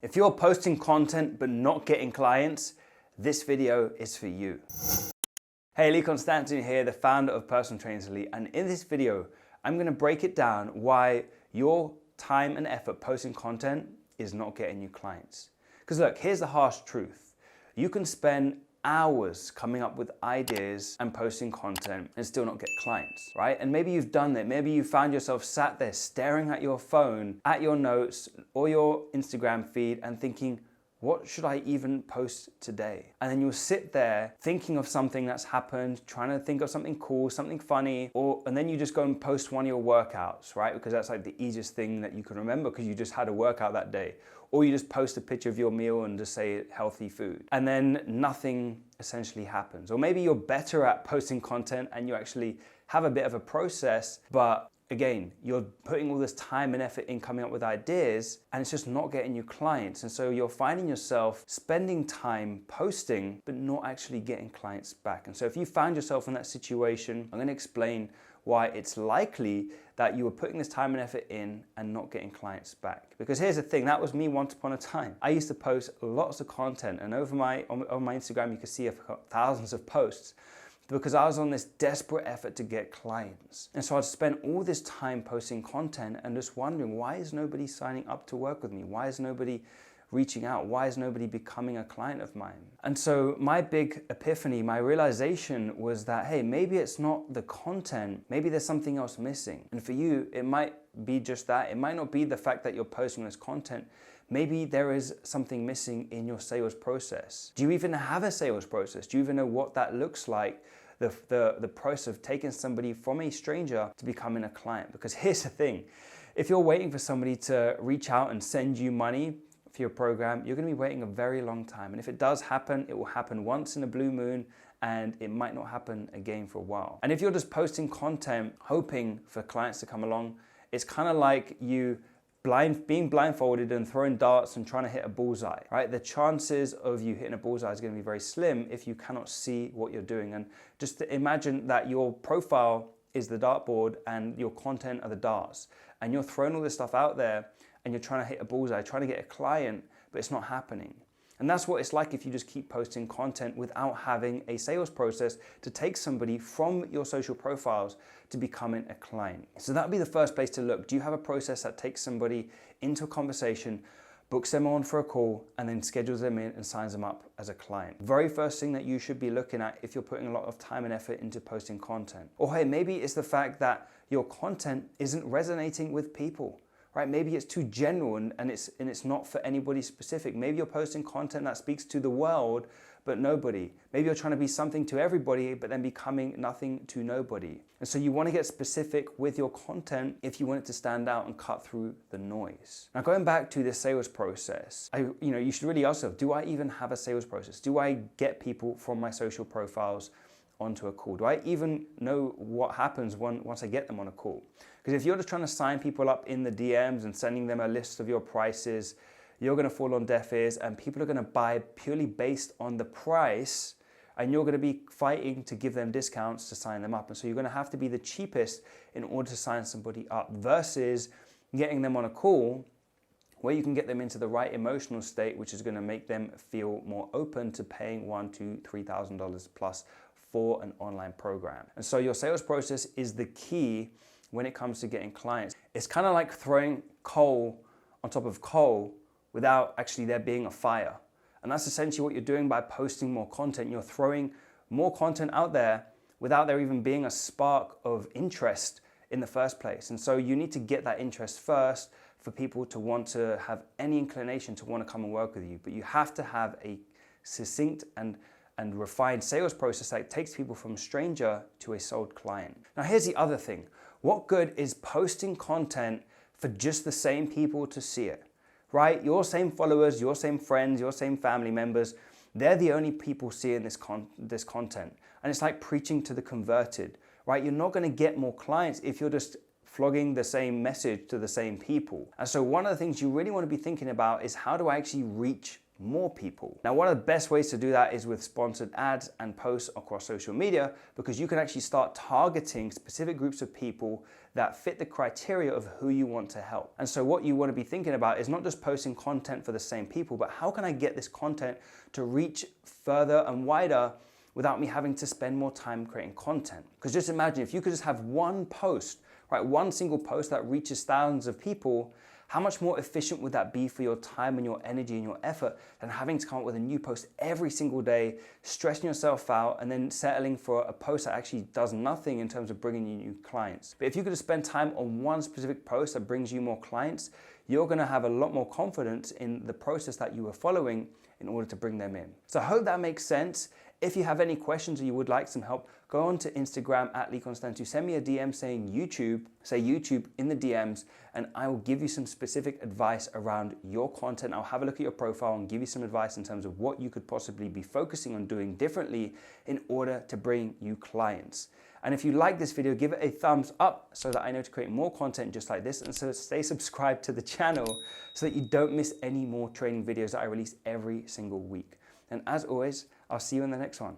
If you're posting content but not getting clients, this video is for you. Hey, Lee Constantinou here, the founder of Personal Trainers Elite, and in this video, I'm going to break it down why your time and effort posting content is not getting you clients. Because look, here's the harsh truth. You can spend hours coming up with ideas and posting content and still not get clients, right? And maybe you've done that. Maybe you found yourself sat there staring at your phone, at your notes or your Instagram feed and thinking, what should I even post today? And then you'll sit there thinking of something that's happened, trying to think of something cool, something funny, and then you just go and post one of your workouts, right? Because that's like the easiest thing that you can remember because you just had a workout that day. Or you just post a picture of your meal and just say healthy food. And then nothing essentially happens. Or maybe you're better at posting content and you actually have a bit of a process, but again, you're putting all this time and effort in coming up with ideas and it's just not getting you clients. And so you're finding yourself spending time posting, but not actually getting clients back. And so if you found yourself in that situation, I'm gonna explain why it's likely that you were putting this time and effort in and not getting clients back. Because here's the thing, that was me once upon a time. I used to post lots of content and on my Instagram, you can see thousands of posts because I was on this desperate effort to get clients. And so I'd spend all this time posting content and just wondering, why is nobody signing up to work with me? Why is nobody reaching out? Why is nobody becoming a client of mine? And so my big epiphany, my realization was that, hey, maybe it's not the content, maybe there's something else missing. And for you, it might be just that. It might not be the fact that you're posting this content. Maybe there is something missing in your sales process. Do you even have a sales process? Do you even know what that looks like? The process of taking somebody from a stranger to becoming a client. Because here's the thing, if you're waiting for somebody to reach out and send you money for your program, you're gonna be waiting a very long time. And if it does happen, it will happen once in a blue moon and it might not happen again for a while. And if you're just posting content, hoping for clients to come along, it's kind of like you being blindfolded and throwing darts and trying to hit a bullseye, right? The chances of you hitting a bullseye is going to be very slim if you cannot see what you're doing. And just imagine that your profile is the dartboard and your content are the darts. And you're throwing all this stuff out there and you're trying to hit a bullseye, trying to get a client, but it's not happening. And that's what it's like if you just keep posting content without having a sales process to take somebody from your social profiles to becoming a client. So that'd be the first place to look. Do you have a process that takes somebody into a conversation, books them on for a call, and then schedules them in and signs them up as a client? Very first thing that you should be looking at if you're putting a lot of time and effort into posting content. Or hey, maybe it's the fact that your content isn't resonating with people. Right? Maybe it's too general and it's not for anybody specific. Maybe you're posting content that speaks to the world, but nobody. Maybe you're trying to be something to everybody, but then becoming nothing to nobody. And so you want to get specific with your content if you want it to stand out and cut through the noise. Now, going back to this sales process, you should really ask yourself, do I even have a sales process? Do I get people from my social profiles onto a call? Do I even know what happens once I get them on a call? Because if you're just trying to sign people up in the DMs and sending them a list of your prices, you're going to fall on deaf ears and people are going to buy purely based on the price and you're going to be fighting to give them discounts to sign them up. And so you're going to have to be the cheapest in order to sign somebody up versus getting them on a call where you can get them into the right emotional state, which is going to make them feel more open to paying $1,000, $2,000, $3,000 plus for an online program. And so your sales process is the key when it comes to getting clients. It's kind of like throwing coal on top of coal without actually there being a fire. And that's essentially what you're doing by posting more content. You're throwing more content out there without there even being a spark of interest in the first place. And so you need to get that interest first for people to want to have any inclination to want to come and work with you. But you have to have a succinct and refined sales process that takes people from stranger to a sold client. Now here's the other thing. What good is posting content for just the same people to see it, right? Your same followers, your same friends, your same family members, they're the only people seeing this content. And it's like preaching to the converted, right? You're not gonna get more clients if you're just flogging the same message to the same people. And so one of the things you really wanna be thinking about is how do I actually reach more people. Now, one of the best ways to do that is with sponsored ads and posts across social media, because you can actually start targeting specific groups of people that fit the criteria of who you want to help. And so what you want to be thinking about is not just posting content for the same people, but how can I get this content to reach further and wider without me having to spend more time creating content? Because just imagine if you could just have one post, right, one single post that reaches thousands of people, how much more efficient would that be for your time and your energy and your effort than having to come up with a new post every single day, stressing yourself out, and then settling for a post that actually does nothing in terms of bringing you new clients? But if you could just spend time on one specific post that brings you more clients, you're gonna have a lot more confidence in the process that you are following in order to bring them in. So I hope that makes sense. If you have any questions or you would like some help, go on to Instagram at Lee Constantinou, send me a DM saying YouTube, say YouTube in the DMs, and I will give you some specific advice around your content. I'll have a look at your profile and give you some advice in terms of what you could possibly be focusing on doing differently in order to bring you clients. And if you like this video, give it a thumbs up so that I know to create more content just like this, and so stay subscribed to the channel so that you don't miss any more training videos that I release every single week. And as always, I'll see you in the next one.